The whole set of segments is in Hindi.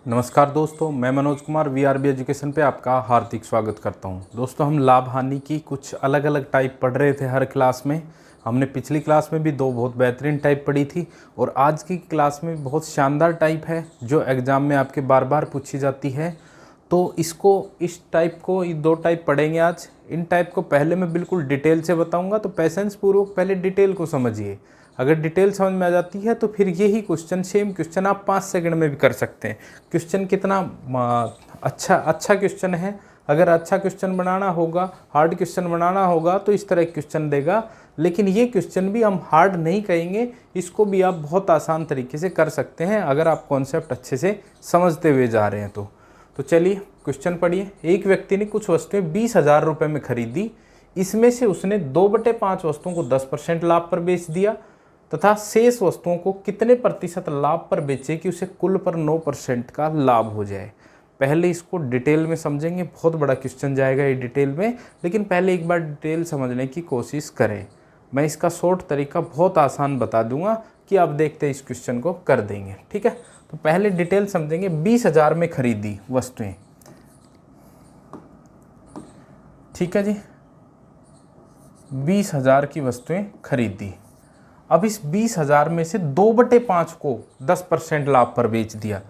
नमस्कार दोस्तों, मैं मनोज कुमार वीआरबी एजुकेशन पे आपका हार्दिक स्वागत करता हूं। दोस्तों, हम लाभ हानि की कुछ अलग अलग टाइप पढ़ रहे थे हर क्लास में। हमने पिछली क्लास में भी दो बहुत बेहतरीन टाइप पढ़ी थी और आज की क्लास में बहुत शानदार टाइप है जो एग्ज़ाम में आपके बार बार पूछी जाती है। तो इस टाइप को ये दो टाइप पढ़ेंगे आज। इन टाइप को पहले मैं बिल्कुल डिटेल से बताऊंगा, तो पेशेंस पूर्वक पहले डिटेल को समझिए। अगर डिटेल समझ में आ जाती है तो फिर यही क्वेश्चन, सेम क्वेश्चन आप 5 सेकंड में भी कर सकते हैं। क्वेश्चन कितना अच्छा क्वेश्चन है। अगर अच्छा क्वेश्चन बनाना होगा, हार्ड क्वेश्चन बनाना होगा तो इस तरह क्वेश्चन देगा, लेकिन ये क्वेश्चन भी हम हार्ड नहीं कहेंगे, इसको भी आप बहुत आसान तरीके से कर सकते हैं अगर आप कॉन्सेप्ट अच्छे से समझते हुए जा रहे हैं तो चलिए क्वेश्चन पढ़िए। एक व्यक्ति ने कुछ वस्तुएं 20,000 रुपये में खरीदी। इसमें से उसने 2/5 वस्तुओं को 10% लाभ पर बेच दिया तथा शेष वस्तुओं को कितने प्रतिशत लाभ पर बेचे कि उसे कुल पर 9% का लाभ हो जाए। पहले इसको डिटेल में समझेंगे, बहुत बड़ा क्वेश्चन जाएगा ये डिटेल में, लेकिन पहले एक बार डिटेल समझने की कोशिश करें। मैं इसका शॉर्ट तरीका बहुत आसान बता दूंगा कि आप देखते इस क्वेश्चन को कर देंगे। ठीक है, तो पहले डिटेल समझेंगे। 20,000 में खरीदी वस्तुएं, ठीक है जी, 20,000 की वस्तुएं खरीदी। अब इस 20,000 में से 2/5 को 10% लाभ पर बेच दिया,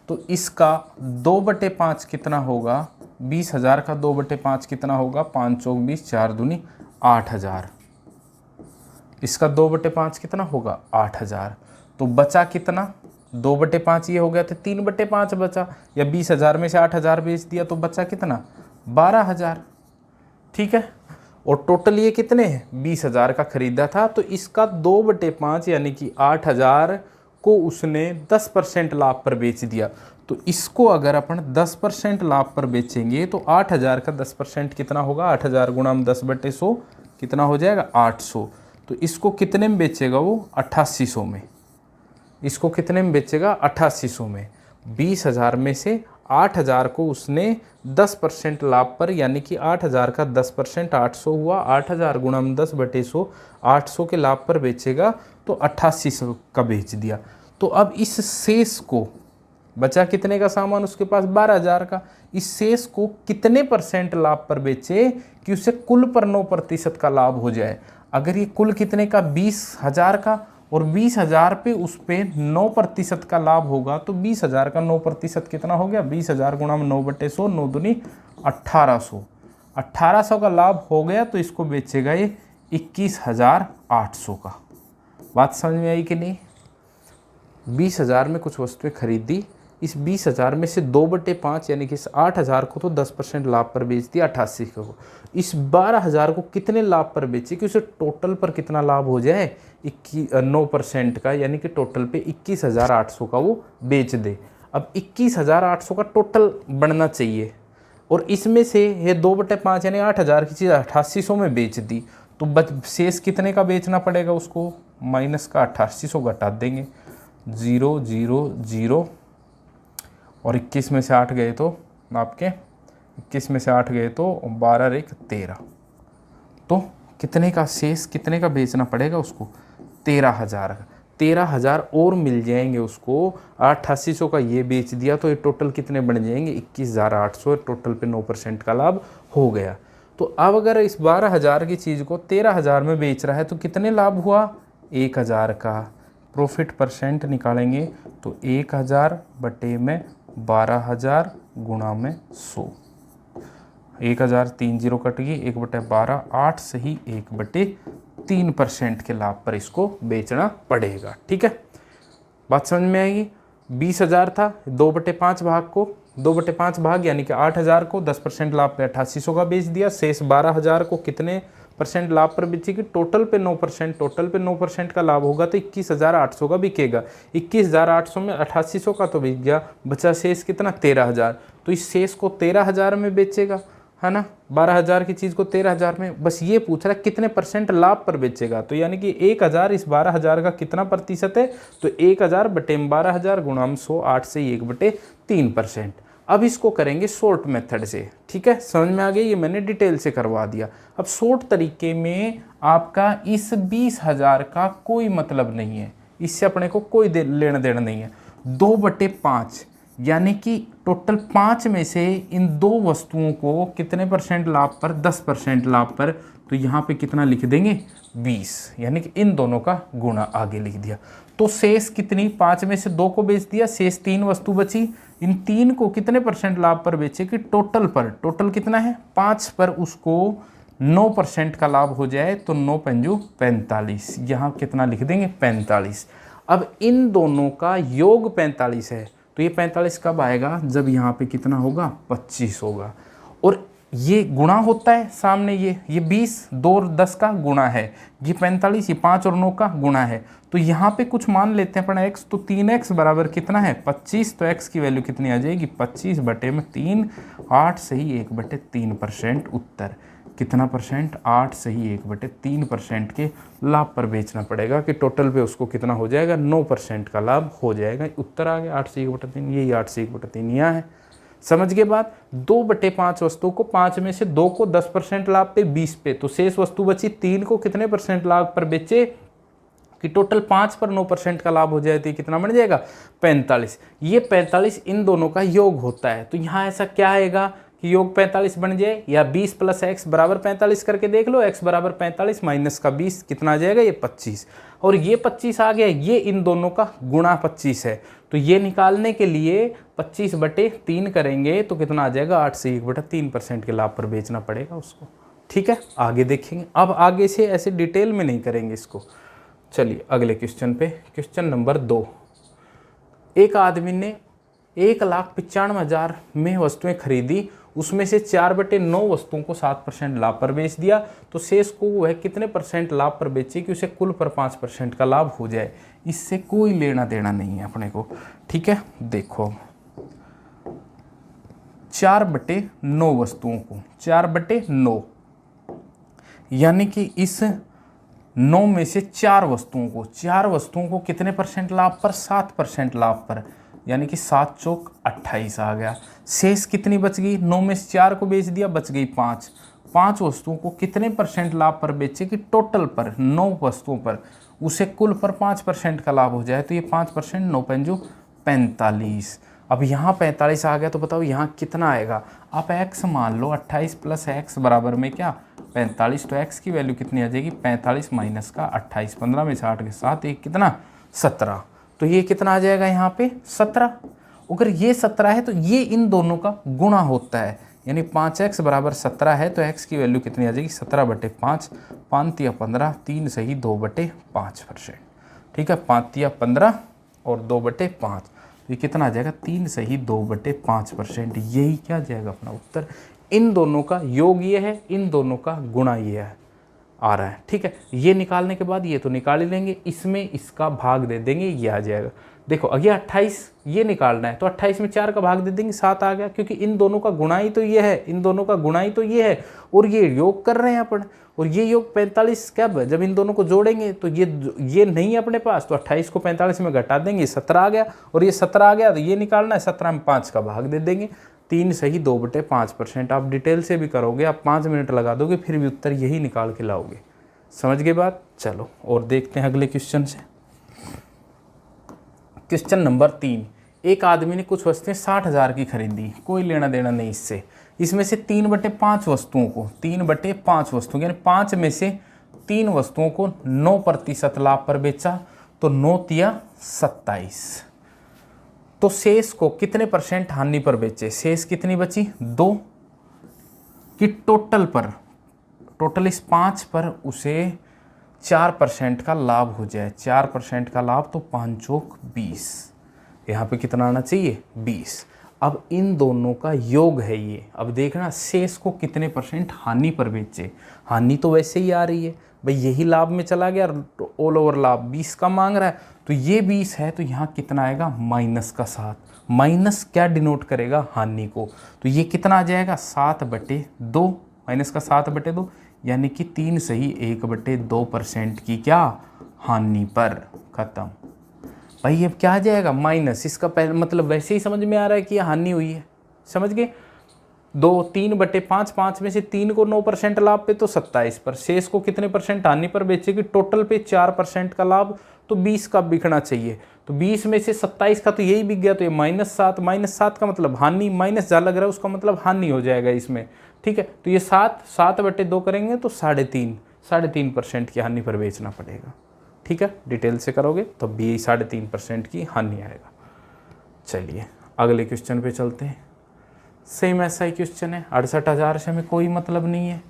तो इसका 2/5 कितना होगा? 20,000 का 2/5 कितना होगा? 5 चौक 20, 4 दूनी 8,000। इसका 2/5 कितना होगा? 8,000। तो बचा कितना? 2/5 ये हो गया तो 3/5 बचा, या 20,000 में से 8,000 बेच दिया तो बचा कितना? 12,000। ठीक है, और टोटल ये कितने हैं? 20,000 का खरीदा था, तो इसका 2/5 यानी कि 8,000 को उसने 10% लाभ पर बेच दिया। तो इसको अगर अपन 10% लाभ पर बेचेंगे तो 8,000 का 10% कितना होगा? 8,000 गुणा 10/100 कितना हो जाएगा? 800। तो इसको कितने में बेचेगा वो? 8800 में। इसको कितने में बेचेगा? 8800 में। 20,000 में से 8,000 को उसने 10% लाभ पर, यानी कि 8,000 का 10% 800 हुआ। 8,000 गुणा 10/100 800 के लाभ पर बेचेगा, तो 8800 का बेच दिया। तो अब इस शेष को, बचा कितने का सामान उसके पास? 12,000 का। इस शेष को कितने % लाभ पर बेचे कि उसे कुल पर 9% का लाभ हो जाए? अगर ये कुल कितने का? 20,000 का, और 20,000 पे उस पे 9% का लाभ होगा, तो 20,000 का 9% कितना हो गया? 20,000 गुणा 9/100, 9 दूनी 1800। 1800 का लाभ हो गया, तो इसको बेचेगा ये 21,800 का। बात समझ में आई कि नहीं? 20,000 में कुछ वस्तुएं खरीदी, इस 20,000 में से 2/5 यानी कि इस 8,000 को तो 10% लाभ पर बेच दिया 88 को। इस 12,000 को कितने लाभ पर बेचे कि उसे टोटल पर कितना लाभ हो जाए? 9% का, यानी कि टोटल पे 21,800 का वो बेच दे। अब 21,800 का टोटल बनना चाहिए, और इसमें से ये 2/5 यानी 8,000 की चीज़ 8800 में बेच दी, तो शेष कितने का बेचना पड़ेगा उसको? माइनस का 8800 घटा देंगे। 0 0 0 और 21 में से 8 गए तो आपके 21 में से 8 गए तो 12 एक 13। तो कितने का शेष, कितने का बेचना पड़ेगा उसको? 13,000 का। 13,000 और मिल जाएंगे उसको। 8800 का ये बेच दिया, तो ये टोटल कितने बन जाएंगे? 21,800। टोटल पे 9% का लाभ हो गया। तो अब अगर इस 12,000 की चीज़ को 13,000 में बेच रहा है तो कितने लाभ हुआ? 1,000 का। प्रॉफिट परसेंट निकालेंगे तो 1,000 बटे में 12,000 गुणा में 100। 1,000 3 0 कट गई, 1/12 8 सही 1/3% के लाभ पर इसको बेचना पड़ेगा। ठीक है, बात समझ में आएगी? 20,000 था, 2/5 भाग को, 2/5 भाग यानी कि 8,000 को 10% लाभ पे 8800 का बेच दिया। शेष 12,000 को कितने % लाभ पर बेचेगी? टोटल पे 9%। टोटल पे 9% का लाभ होगा तो 21,800 का बिकेगा। 21,800 में 8800 का तो बिक गया, बचा शेष कितना? 13,000। तो इस शेष को 13,000 में बेचेगा, है ना? 12,000 की चीज़ को 13,000 में। बस ये पूछ रहा है कितने % लाभ पर बेचेगा, तो यानी कि 1,000 इस 12,000 का कितना प्रतिशत है? तो 1,000 बटे 12,000 गुणा 100, 8 से 1/3%। अब इसको करेंगे शॉर्ट मेथड से। ठीक है, समझ में आ गया? ये मैंने डिटेल से करवा दिया। अब शॉर्ट तरीके में आपका इस 20,000 का कोई मतलब नहीं है, इससे अपने को कोई लेना देना नहीं है। 2/5 यानी कि टोटल 5 में से इन 2 वस्तुओं को कितने परसेंट लाभ पर, 10% लाभ पर, तो यहाँ पे कितना लिख देंगे 20, यानी कि इन दोनों का गुणा आगे लिख दिया। तो शेष कितनी, 5 में से 2 को बेच दिया, शेष 3 वस्तु बची, इन 3 को कितने परसेंट लाभ पर बेचे कि टोटल पर, टोटल कितना है 5 पर, उसको 9% का लाभ हो जाए तो 9 पंजू 45, यहाँ कितना लिख देंगे 45। अब इन दोनों का योग 45 है, तो ये 45 कब आएगा, जब यहाँ पे कितना होगा 25 होगा, और ये गुणा होता है सामने, ये 20 2 और 10 का गुणा है, ये 45, ये 5 और 9 का गुणा है। तो यहाँ पे कुछ मान लेते हैं अपना x, तो 3x बराबर कितना है 25, तो x की वैल्यू कितनी आ जाएगी 25/3, 8 सही 1/3%। उत्तर कितना परसेंट, 8 सही 1/3% के लाभ पर बेचना पड़ेगा, कि टोटल पे उसको कितना हो जाएगा 9% का लाभ हो जाएगा। उत्तर आ गया 8 से 1/3, यही 8 से 1/3 यहाँ है। समझ गए बात। 2/5 वस्तु को 5 में से 2 को 10% लाभ पे 20 पे, तो शेष वस्तु बची 3 को कितने परसेंट लाभ पर बेचे कि टोटल 5 पर 9% का लाभ हो जाए, तो कितना बन जाएगा 45। ये 45 इन दोनों का योग होता है, तो यहाँ ऐसा क्या आएगा कि योग 45 बन जाए, या 20 + x बराबर 45 करके देख लो, x बराबर 45 माइनस का 20 कितना आ जाएगा ये 25, और ये 25 आ गया, ये इन दोनों का गुणा 25 है, तो ये निकालने के लिए 25/3 करेंगे तो कितना आ जाएगा 8 से 1/3% के लाभ पर बेचना पड़ेगा उसको। ठीक है, आगे देखेंगे। अब आगे से ऐसे डिटेल में नहीं करेंगे इसको। चलिए अगले क्वेश्चन पे, क्वेश्चन नंबर 2। एक आदमी ने 1,95,000 में वस्तुएं खरीदी, उसमें से 4/9 वस्तुओं को 7% लाभ पर बेच दिया, तो शेष को वह कितने परसेंट लाभ पर बेचे कि उसे कुल पर 5% का लाभ हो जाए। इससे कोई लेना देना नहीं है अपने को। ठीक है, देखो 4/9 वस्तुओं को, 4/9 यानी कि इस 9 में से 4 वस्तुओं को कितने परसेंट लाभ पर, 7% लाभ पर, यानी कि 7 चौक 28 आ गया। शेष कितनी बच गई, 9 में से 4 को बेच दिया, बच गई 5 वस्तुओं को कितने परसेंट लाभ पर बेचे कि टोटल पर 9 वस्तुओं पर उसे कुल पर 5% का लाभ हो जाए, तो ये 5% 9 पंजू 45। अब यहाँ 45 आ गया, तो बताओ यहाँ कितना आएगा। आप x मान लो, 28 + x बराबर में क्या 45, तो x की वैल्यू कितनी आ जाएगी 45 माइनस का 28, 15 में से 8 के साथ एक कितना 17, तो ये कितना आ जाएगा यहाँ पे 17। अगर ये 17 है तो ये इन दोनों का गुणा होता है, यानी 5x बराबर 17 है, तो x की वैल्यू कितनी आ जाएगी 17/5, 5 × 15, 3 सही 2/5%। ठीक है, 5 × 15 और 2/5, तो ये कितना आ जाएगा 3 सही 2/5%। यही क्या जाएगा अपना उत्तर। इन दोनों का योग ये है, इन दोनों का गुणा ये है आ रहा है। ठीक है, ये निकालने के बाद ये तो निकाल ही लेंगे, इसमें इसका भाग दे देंगे, ये आ जाएगा। देखो अगे 28 ये निकालना है, तो 28 में 4 का भाग दे देंगे, 7 आ गया, क्योंकि इन दोनों का गुणा ही तो ये है, इन दोनों का गुणा ही तो ये है, और ये योग कर रहे हैं अपन, और ये योग 45 कब, जब इन दोनों को जोड़ेंगे, तो ये नहीं है अपने पास, तो 28 को 45 में घटा देंगे, 17 आ गया, और ये 17 आ गया, तो ये निकालना है, 17 में 5 का भाग दे देंगे, 3 सही 2/5%। आप डिटेल से भी करोगे, आप 5 मिनट लगा दोगे, फिर भी उत्तर यही निकाल के लाओगे। समझ गए बात। चलो और देखते हैं अगले क्वेश्चन से। Question number 3। एक आदमी ने कुछ वस्तुएं 60,000 की खरीदी, कोई लेना देना नहीं इससे। इसमें से 3/5 वस्तुओं को, 3/5 वस्तुओं यानी 5 में से 3 वस्तुओं को 9% लाभ पर बेचा, तो 9 × 27, तो शेष को कितने परसेंट हानि पर बेचे। शेष कितनी बची 2, कि टोटल पर, टोटल इस 5 पर उसे 4% का लाभ हो जाए, 4% का लाभ, तो 5 चौक 20, यहाँ पे कितना आना चाहिए 20। अब इन दोनों का योग है ये। अब देखना शेष को कितने परसेंट हानि पर बेचे। हानि तो वैसे ही आ रही है भाई, यही लाभ में चला गया, ऑल ओवर लाभ 20 का मांग रहा है, तो ये 20 है, तो यहाँ कितना आएगा -7। माइनस क्या डिनोट करेगा हानि को, तो ये कितना आ जाएगा 7/2, -7/2, यानी कि 3 सही 1/2% की क्या हानि पर। खत्म भाई। अब क्या आ जाएगा माइनस, इसका पहले मतलब वैसे ही समझ में आ रहा है कि यह हानि हुई है, समझ गए। 3/5, 5 में से 3 को 9% लाभ पे, तो 27 पर, शेष को कितने परसेंट हानि पर बेचेगी, टोटल पे 4% का लाभ, तो 20 का बिकना चाहिए, तो तो 20 में से 27 का तो यही बिक गया, तो ये -7 का मतलब हानि, माइनस जहाँ लग रहा है उसका मतलब हानि हो जाएगा इसमें, ठीक है। तो ये 7/2 करेंगे तो 3.5% की हानि पर बेचना पड़ेगा, ठीक है। डिटेल से करोगे तो भी 3.5% की हानि आएगा। चलिए अगले क्वेश्चन पे चलते हैं। सेम ऐसा ही क्वेश्चन है, 68,000 से हमें कोई मतलब नहीं है।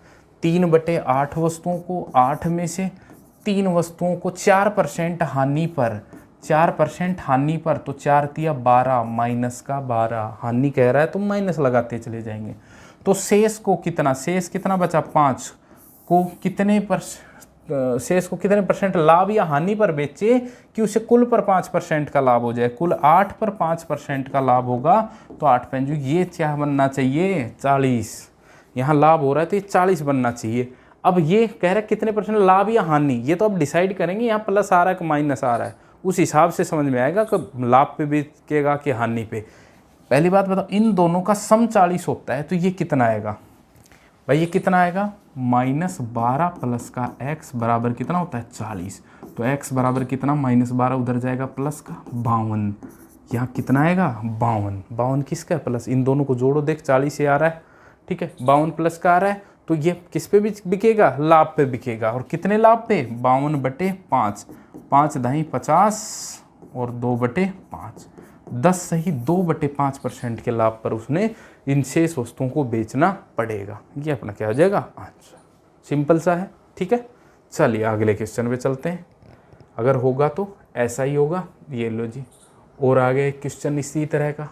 3/8 वस्तुओं को, 8 में से 3 वस्तुओं को 4% हानि पर, 4% हानि पर, तो 4 तिया 12, माइनस का 12, हानि कह रहा है तो माइनस लगाते चले जाएंगे। तो शेष को कितना, शेष कितना बचा, 5 को कितने शेष को कितने परसेंट लाभ या हानि पर बेचे कि उसे कुल पर 5% का लाभ हो जाए। कुल 8 पर 5% का लाभ होगा तो 8×5 ये क्या बनना चाहिए, 40। यहाँ लाभ हो रहा है तो ये 40 बनना चाहिए। अब ये कह रहा है कितने परसेंट लाभ या हानि, ये तो अब डिसाइड करेंगे, यहाँ प्लस आ रहा है कि माइनस आ रहा है, उस हिसाब से समझ में आएगा कि लाभ पे बेचेगा कि हानि पे। पहली बात बताओ, इन दोनों का सम 40 होता है तो ये कितना आएगा भाई, ये कितना आएगा, -12 प्लस का x बराबर कितना होता है, 40। तो x बराबर कितना, -12 उधर जाएगा प्लस का 52, यहाँ कितना आएगा 52। 52 किसका है, प्लस, इन दोनों को जोड़ो, देख 40 से आ रहा है, ठीक है। 52 प्लस का आ रहा है तो ये किस पे बिकेगा, लाभ पे बिकेगा। और कितने लाभ पे, 52/5, 5 दाई 50 और 2/5, 10 सही 2/5% के लाभ पर उसने इन शेष वस्तुओं को बेचना पड़ेगा। ये अपना क्या हो जाएगा, आंसर। सिंपल सा है, ठीक है। चलिए अगले क्वेश्चन पे चलते हैं। अगर होगा तो ऐसा ही होगा, ये लो जी। और आगे क्वेश्चन इसी तरह का,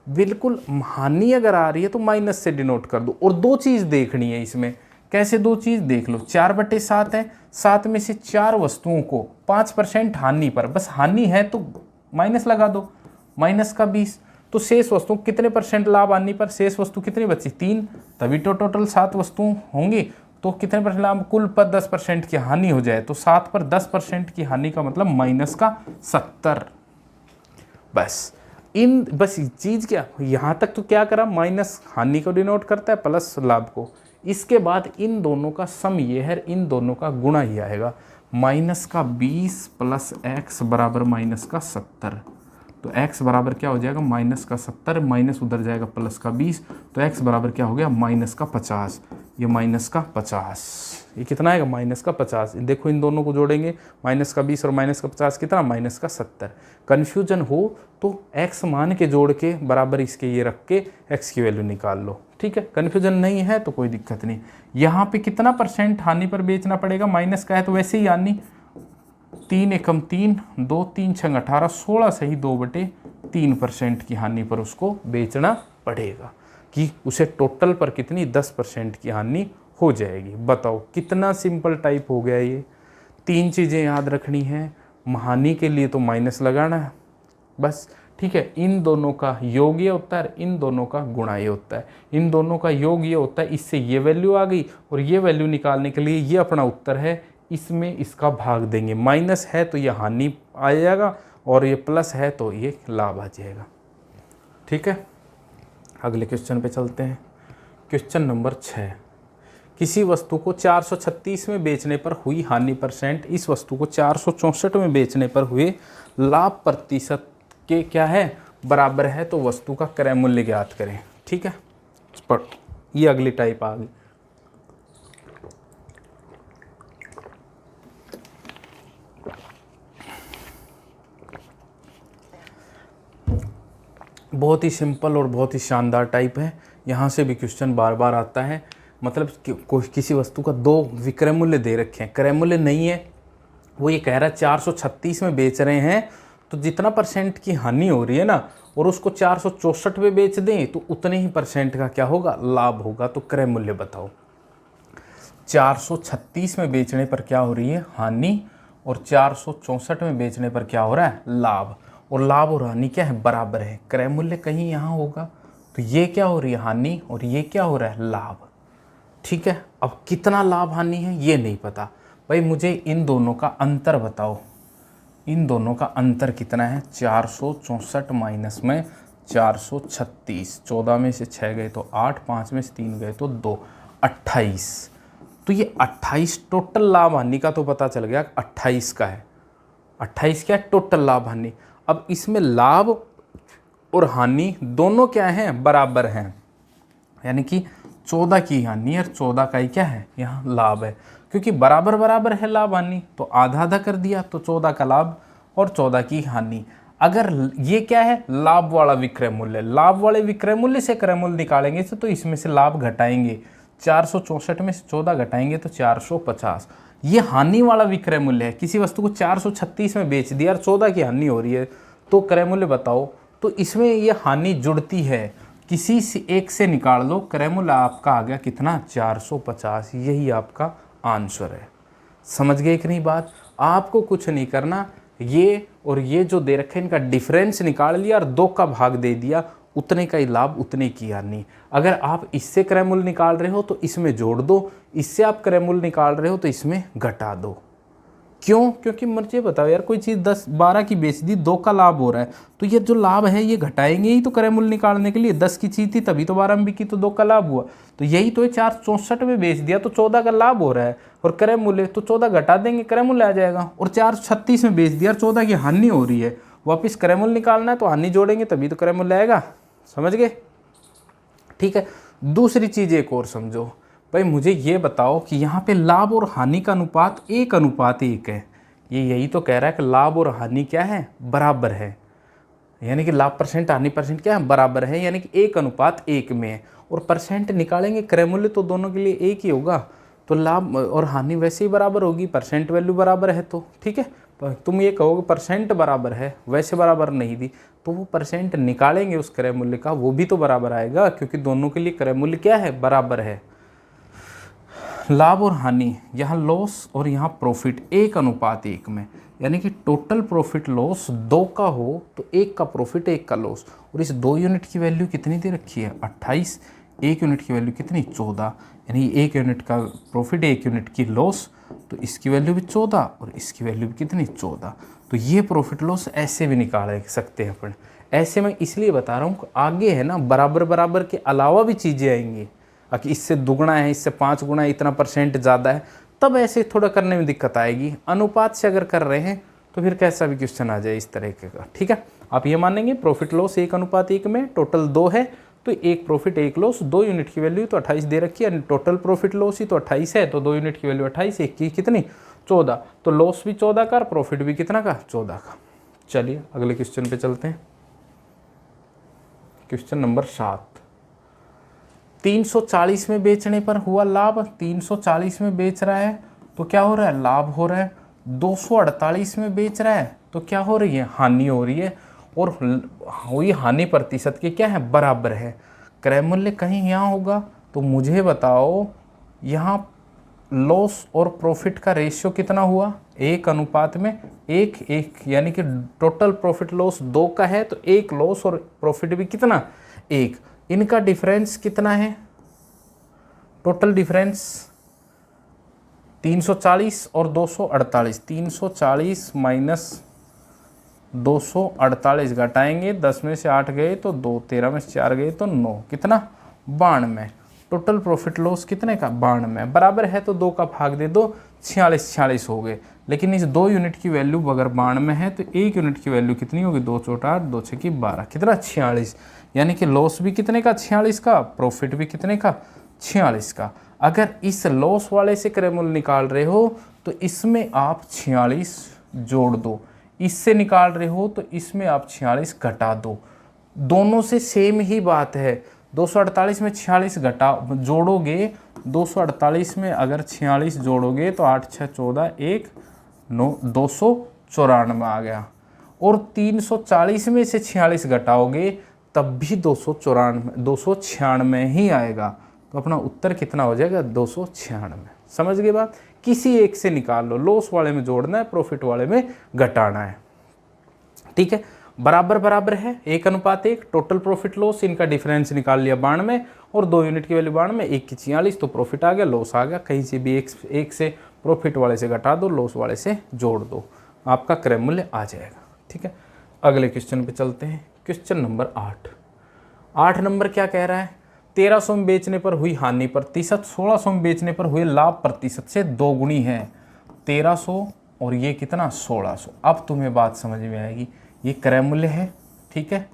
बिल्कुल हानि अगर आ रही है तो माइनस से डिनोट कर दो। और 2 चीज़ देखनी है इसमें, कैसे 2 चीज़ देख लो, 4/7 है, 7 में से 4 वस्तुओं को 5% हानि पर, बस हानि है तो माइनस लगा दो, माइनस का 20। तो शेष वस्तु कितने परसेंट लाभ आने पर, शेष वस्तु कितनी बची, 3, तभी तो टोटल 7 वस्तु होंगी। तो कितने परसेंट लाभ, कुल पर 10% की हानि हो जाए तो 7 पर 10% की हानि का मतलब -70। बस बस चीज़ क्या, यहाँ तक तो क्या करा, माइनस हानि को डिनोट करता है, प्लस लाभ को। इसके बाद इन दोनों का सम ये है, इन दोनों का गुणा ही आएगा, -20 प्लस x बराबर -70। तो x बराबर क्या हो जाएगा, -70, माइनस उधर जाएगा प्लस का 20, तो x बराबर क्या हो गया, -50। ये -50, ये कितना आएगा, -50। देखो इन दोनों को जोड़ेंगे, -20 और -50 कितना, -70। कन्फ्यूजन हो तो x मान के जोड़ के बराबर इसके ये रख के x की वैल्यू निकाल लो, ठीक है। कन्फ्यूजन नहीं है तो कोई दिक्कत नहीं। यहाँ पे कितना परसेंट हानि पर बेचना पड़ेगा, माइनस का है तो वैसे ही हानि, 3 एकम 3, 2 3 6 18, 16 सही 2/3% की हानि पर उसको बेचना पड़ेगा, कि उसे टोटल पर कितनी, 10% की हानि हो जाएगी। बताओ कितना सिंपल टाइप हो गया ये। 3 चीज़ें याद रखनी है, हानि के लिए तो माइनस लगाना है बस, ठीक है। इन दोनों का योग ये होता है, इन दोनों का गुणा ये होता है, इन दोनों का योग ये होता है, इससे ये वैल्यू आ गई, और ये वैल्यू निकालने के लिए ये अपना उत्तर है, इसमें इसका भाग देंगे। माइनस है तो ये हानि आ जाएगा और ये प्लस है तो ये लाभ आ जाएगा, ठीक है। अगले क्वेश्चन पे चलते हैं। क्वेश्चन नंबर 6, किसी वस्तु को 436 में बेचने पर हुई हानि परसेंट इस वस्तु को 464 में बेचने पर हुए लाभ प्रतिशत के क्या है, बराबर है, तो वस्तु का क्रय मूल्य ज्ञात करें, ठीक है। पर ये अगली टाइप आ गई। बहुत ही सिंपल और बहुत ही शानदार टाइप है। यहाँ से भी क्वेश्चन बार बार आता है, मतलब किसी वस्तु का 2 विक्रय मूल्य दे रखे हैं, क्रय मूल्य नहीं है, वो ये कह रहा है 436 में बेच रहे हैं, तो जितना परसेंट की हानि हो रही है ना, और उसको 464 में बेच दें तो उतने ही परसेंट का क्या होगा, लाभ होगा। तो क्रय मूल्य बताओ, 436 में बेचने पर क्या हो रही है, हानि, और 464 में बेचने पर क्या हो रहा है, लाभ। और लाभ और हानि क्या है, बराबर है, क्रय मूल्य कहीं यहाँ होगा, तो ये क्या हो रही है, हानि, और ये क्या हो रहा है, लाभ, ठीक है। अब कितना लाभ हानि है ये नहीं पता भाई, मुझे इन दोनों का अंतर बताओ, इन दोनों का अंतर कितना है, 464 माइनस में 436, 14 में से 6 गए तो 8, 5 में से 3 गए तो 2, 28। तो ये 28 टोटल लाभ हानि का तो पता चल गया, 28 का है, 28 क्या है, टोटल लाभ हानि। अब इसमें लाभ और हानि दोनों क्या हैं, बराबर हैं, यानी कि 14 की हानि और 14 का ही क्या है यहाँ लाभ है, क्योंकि बराबर बराबर है लाभ हानि, तो आधा आधा कर दिया, तो 14 का लाभ और 14 की हानि। अगर ये क्या है, लाभ वाला विक्रय मूल्य, लाभ वाले विक्रय मूल्य से क्रय मूल्य निकालेंगे तो इसमें से लाभ घटाएंगे, 464 में से 14 घटाएंगे तो 450। ये हानि वाला विक्रय मूल्य है, किसी वस्तु को 436 में बेच दिया और 14 की हानि हो रही है, तो क्रय मूल्य बताओ। तो इसमें ये हानि जुड़ती है, किसी से एक से निकाल लो, क्रय मूल्य आपका आ गया कितना, 450। यही आपका आंसर है। समझ गए कि नहीं बात? आपको कुछ नहीं करना, ये और ये जो दे रखे इनका डिफरेंस निकाल लिया और 2 का भाग दे दिया, उतने का ही लाभ उतने की हानि। अगर आप इससे क्रय मूल्य निकाल रहे हो तो इसमें जोड़ दो, इससे आप क्रय मूल्य निकाल रहे हो तो इसमें घटा दो। क्यों? क्योंकि मुझे बताओ यार, कोई चीज़ 10-12 की बेच दी, 2 का लाभ हो रहा है, तो ये जो लाभ है ये घटाएंगे ही तो क्रय मूल्य निकालने के लिए। 10 की चीज़ थी तभी तो 12 में बिकी, तो 2 का लाभ हुआ, तो यही तो है, 464 में बेच दिया तो 14 का लाभ हो रहा है, और क्रय मूल्य तो 14 घटा देंगे, क्रय मूल्य आ जाएगा। और 436 में बेच दिया और 14 की हानि हो रही है, वापिस क्रय मूल्य निकालना है तो हानि जोड़ेंगे तभी तो क्रय मूल्य आएगा। समझ गए? ठीक है। दूसरी चीज़ एक और समझो भाई, मुझे ये बताओ कि यहाँ पे लाभ और हानि का अनुपात 1:1 है। ये यही तो कह रहा है कि लाभ और हानि क्या है, बराबर है, यानी कि लाभ परसेंट हानि परसेंट क्या है, बराबर है, यानी कि 1:1 में है। और परसेंट निकालेंगे क्रय मूल्य तो दोनों के लिए एक ही होगा, तो लाभ और हानि वैसे ही बराबर होगी, परसेंट वैल्यू बराबर है तो ठीक है। तुम ये कहोगे परसेंट बराबर है, वैसे बराबर नहीं दी, तो वो परसेंट निकालेंगे उस क्रय मूल्य का, वो भी तो बराबर आएगा, क्योंकि दोनों के लिए क्रय मूल्य क्या है, बराबर है। लाभ और हानि, यहाँ लॉस और यहाँ प्रॉफिट 1:1 में, यानी कि टोटल प्रॉफिट लॉस 2 का हो तो 1 का प्रॉफिट 1 का लॉस। और इस 2 यूनिट की वैल्यू कितनी दे रखी है, 28, 1 यूनिट की वैल्यू कितनी, 14, यानी 1 यूनिट का प्रॉफिट 1 यूनिट की लॉस, तो इसकी वैल्यू भी 14 और इसकी वैल्यू भी कितनी, 14। तो ये प्रॉफिट लॉस ऐसे भी निकाल सकते हैं अपन। ऐसे मैं इसलिए बता रहा हूँ, आगे है ना बराबर बराबर के अलावा भी चीज़ें आएंगी, कि इससे दुगना है, इससे 5 गुना है, इतना परसेंट ज़्यादा है, तब ऐसे थोड़ा करने में दिक्कत आएगी। अनुपात से अगर कर रहे हैं तो फिर कैसा भी क्वेश्चन आ जाए इस तरह का। ठीक है, आप ये मानेंगे प्रॉफिट लॉस 1:1 में, टोटल 2 है तो 1 प्रॉफिट 1 लॉस, 2 यूनिट की वैल्यू तो 28 दे रखी है, टोटल प्रॉफिट लॉस ही तो 28 है, तो 2 यूनिट की वैल्यू 28, 1 की कितनी, 14, तो लॉस भी 14 का और प्रॉफिट भी कितना का, 14 का। चलिए अगले क्वेश्चन पे चलते हैं। क्वेश्चन नंबर 7, 340 में बेचने पर हुआ लाभ, 340 में बेच रहा है तो क्या हो रहा है, लाभ हो रहा है। 248 में बेच रहा है तो क्या हो रही है, हानि हो रही है, और हुई हानि प्रतिशत के क्या है, बराबर है। क्रय मूल्य कहीं यहाँ होगा, तो मुझे बताओ यहाँ लॉस और प्रॉफिट का रेशियो कितना हुआ, 1:1, यानी कि टोटल प्रॉफिट लॉस 2 का है तो 1 लॉस और प्रॉफिट भी कितना, 1। इनका डिफरेंस कितना है, टोटल डिफरेंस 340 और 248, 340 माइनस 248 घटाएंगे, 10 में से 8 गए तो 2, 13 में से 4 गए तो 9, कितना, 92। टोटल प्रॉफिट लॉस कितने का, 92, बराबर है तो 2 का भाग दे दो, 46 हो गए। लेकिन इस 2 यूनिट की वैल्यू अगर 92 है तो 1 यूनिट की वैल्यू कितनी होगी, 2 × 8, 2 × 6 = 12, कितना, 46। यानी कि लॉस भी कितने का, 46 का, प्रॉफिट भी कितने का, 46 का। अगर इस लॉस वाले से क्रय मूल्य निकाल रहे हो तो इसमें आप 46 जोड़ दो, इससे निकाल रहे हो तो इसमें आप 46 घटा दो, दोनों से सेम ही बात है। 248 में 46 घटा जोड़ोगे, 248 में अगर 46 जोड़ोगे तो 8 × 6 = 14, 1 9, 294 आ गया। और 340 में से 46 घटाओगे तब भी 296 ही आएगा, तो अपना उत्तर कितना हो जाएगा, 296। समझ गए बात? किसी एक से निकाल लो, लॉस वाले में जोड़ना है, प्रॉफिट वाले में घटाना है। ठीक है, बराबर बराबर है, 1:1, टोटल प्रॉफिट लॉस, इनका डिफरेंस निकाल लिया 92 और 2 यूनिट की वैल्यू 92, 1 की 46, तो प्रॉफिट आ गया, लॉस आ गया। कहीं से भी एक से प्रॉफिट वाले से घटा दो, लॉस वाले से जोड़ दो, आपका क्रय मूल्य आ जाएगा। ठीक है, अगले क्वेश्चन पे चलते हैं। क्वेश्चन नंबर 8 नंबर क्या कह रहा है, 1300 में बेचने पर हुई हानि प्रतिशत 1600 में बेचने पर हुए लाभ प्रतिशत से 2 गुनी है। 1300 और ये कितना, 1600। अब तुम्हें बात समझ में आएगी, ये क्रय मूल्य है, ठीक है।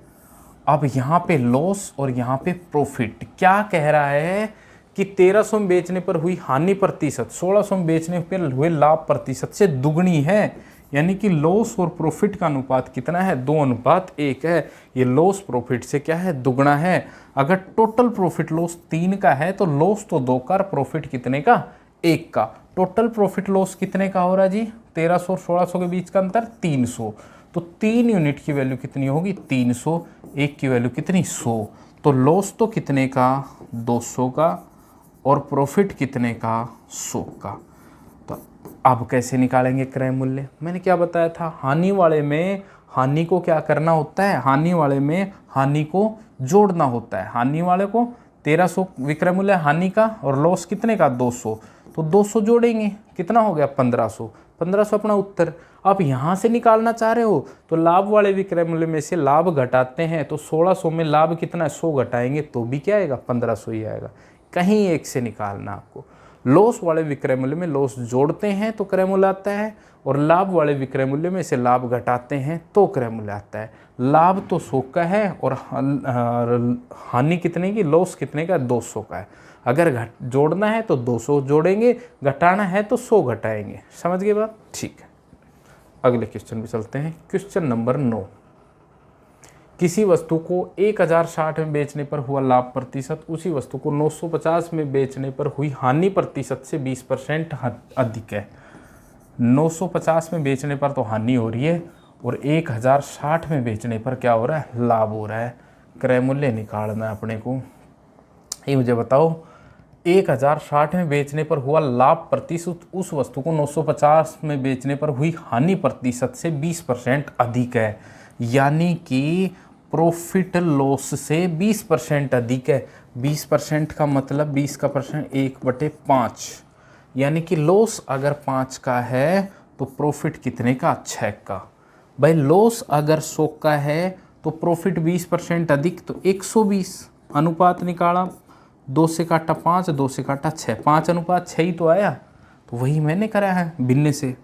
अब यहाँ पे लॉस और यहाँ पे प्रॉफिट क्या कह रहा है कि 1300 में बेचने पर हुई हानि प्रतिशत 1600 में बेचने पर हुए लाभ प्रतिशत से दुगनी है। यानी कि लॉस और प्रॉफिट का अनुपात कितना है, 2:1 है। ये लॉस प्रॉफिट से क्या है, दुगना है। अगर टोटल प्रॉफिट लॉस 3 का है तो लॉस तो 2 का और प्रॉफिट कितने का, 1 का। टोटल प्रॉफिट लॉस कितने का हो रहा है जी, 1300 और 1600 के बीच का अंतर 300। तो 3 यूनिट की वैल्यू कितनी होगी, 300। 1 की वैल्यू कितनी, 100। तो लॉस तो कितने का, 200 का, और प्रॉफिट कितने का, 100 का। तो अब कैसे निकालेंगे क्रय मूल्य, मैंने क्या बताया था, हानि वाले में हानि को क्या करना होता है, हानि वाले में हानि को जोड़ना होता है। हानि वाले को 1300 विक्रय मूल्य हानि का और लॉस कितने का, 200। तो 200 जोड़ेंगे, कितना हो गया, 1500। 1500 अपना उत्तर। आप यहाँ से निकालना चाह रहे हो तो लाभ वाले विक्रय मूल्य में से लाभ घटाते हैं, तो 1600 में लाभ कितना है, 100 घटाएंगे तो भी क्या आएगा, 1500 ही आएगा। कहीं एक से निकालना आपको। लॉस वाले विक्रय मूल्य में लॉस जोड़ते हैं तो क्रय मूल्य आता है, और लाभ वाले विक्रय मूल्य में से लाभ घटाते हैं तो क्रय मूल्य आता है। लाभ तो 100 का है और हानि कितने की, लॉस कितने का, 200 का है। अगर जोड़ना है तो 200 जोड़ेंगे, घटाना है तो 100 घटाएंगे। समझ गए बात, ठीक है। अगले क्वेश्चन पे चलते हैं। क्वेश्चन नंबर 9, किसी वस्तु को 1060 में बेचने पर हुआ लाभ प्रतिशत उसी वस्तु को 950 में बेचने पर हुई हानि प्रतिशत से 20% अधिक है। 950 में बेचने पर तो हानि हो रही है और 1060 में बेचने पर क्या हो रहा है, लाभ हो रहा है। क्रय मूल्य निकालना है अपने को। ये मुझे बताओ, 1060 में बेचने पर हुआ लाभ प्रतिशत उस वस्तु को 950 में बेचने पर हुई हानि प्रतिशत से 20% अधिक है। यानी कि प्रॉफिट लॉस से 20% अधिक है। 20% का मतलब 20 का परसेंट 1/5। यानी कि लॉस अगर 5 का है तो प्रॉफिट कितने का, 6 का। भाई लॉस अगर 100 का है तो प्रॉफिट 20% अधिक, तो 120। अनुपात निकाला, 2 से काटा 5, 2 से काटा 6, 5:6 ही तो आया। तो वही मैंने करा है भिन्न से,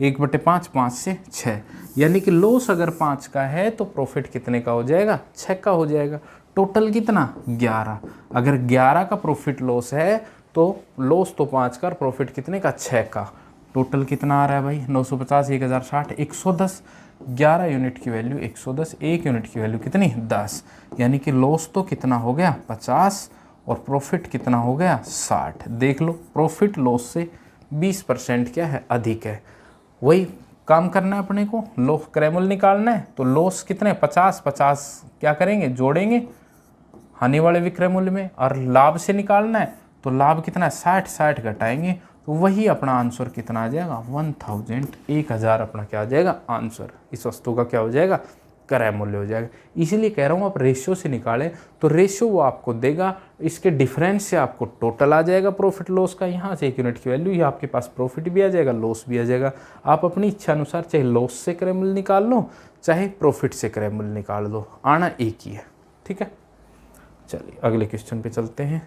1/5, 5 से 6। यानी कि लॉस अगर 5 का है तो प्रॉफिट कितने का हो जाएगा, 6 का हो जाएगा। टोटल कितना, 11। अगर 11 का प्रॉफिट लॉस है तो लॉस तो 5 का और प्रॉफिट कितने का, 6 का। टोटल कितना आ रहा है भाई, 950, 1060, 110। 11 यूनिट की वैल्यू 110, 1 यूनिट की वैल्यू कितनी, 10। यानी कि लॉस तो कितना हो गया, 50, और प्रॉफिट कितना हो गया, 60। देख लो, प्रॉफिट लॉस से 20% क्या है, अधिक है। वही काम करना है अपने को, लॉस क्रय मूल्य निकालना है। तो लॉस कितने, 50, 50 क्या करेंगे, जोड़ेंगे हानि वाले विक्रय मूल्य में। और लाभ से निकालना है तो लाभ कितना है, 60, 60 घटाएंगे तो वही अपना आंसर कितना आ जाएगा, 1000 अपना क्या आ जाएगा, आंसर। इस वस्तु का क्या हो जाएगा, क्रय मूल्य हो जाएगा। इसीलिए कह रहा हूँ आप रेशियो से निकालें तो रेशियो वो आपको देगा, इसके डिफरेंस से आपको टोटल आ जाएगा प्रॉफिट लॉस का। यहाँ से 1 यूनिट की वैल्यू, ये आपके पास प्रॉफिट भी आ जाएगा, लॉस भी आ जाएगा। आप अपनी इच्छा अनुसार चाहे लॉस से क्रय मूल्य निकाल लो, चाहे प्रॉफिट से क्रय मूल्य निकाल लो, आना एक ही है, ठीक है। चलिए अगले क्वेश्चन पे चलते हैं।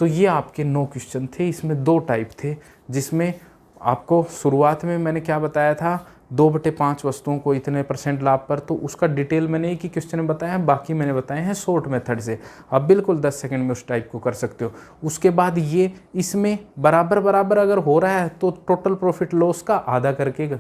तो ये आपके 9 क्वेश्चन थे, इसमें 2 टाइप थे, जिसमें आपको शुरुआत में मैंने क्या बताया था, 2/5 वस्तुओं को इतने % लाभ पर, तो उसका डिटेल मैंने एक ही क्वेश्चन में बताया है, बाकी मैंने बताए हैं शॉर्ट मेथड से। आप बिल्कुल 10 सेकंड में उस टाइप को कर सकते हो। उसके बाद ये इसमें बराबर बराबर अगर हो रहा है तो टोटल प्रॉफिट लॉस का आधा करके,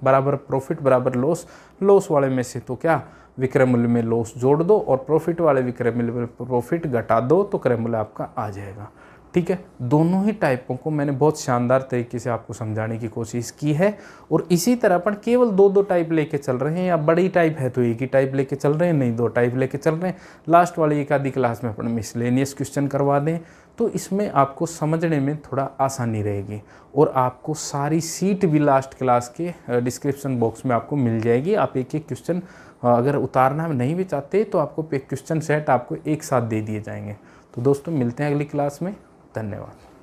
बराबर प्रॉफिट बराबर लॉस, लॉस वाले में से तो क्या विक्रय मूल्य में लॉस जोड़ दो और प्रॉफिट वाले विक्रय मूल्य में प्रॉफिट घटा दो तो क्रय मूल्य आपका आ जाएगा, ठीक है। दोनों ही टाइपों को मैंने बहुत शानदार तरीके से आपको समझाने की कोशिश की है। और इसी तरह अपन केवल 2 टाइप लेके चल रहे हैं, या बड़ी टाइप है तो एक ही टाइप लेके चल रहे हैं, नहीं 2 टाइप लेके चल रहे हैं। लास्ट वाली एक आधी क्लास में अपन मिसलेनियस क्वेश्चन करवा दें तो इसमें आपको समझने में थोड़ा आसानी रहेगी। और आपको सारी सीट भी लास्ट क्लास के डिस्क्रिप्शन बॉक्स में आपको मिल जाएगी। आप एक एक क्वेश्चन अगर उतारना नहीं भी चाहते तो आपको क्वेश्चन सेट आपको एक साथ दे दिए जाएंगे। तो दोस्तों मिलते हैं अगली क्लास में, धन्यवाद।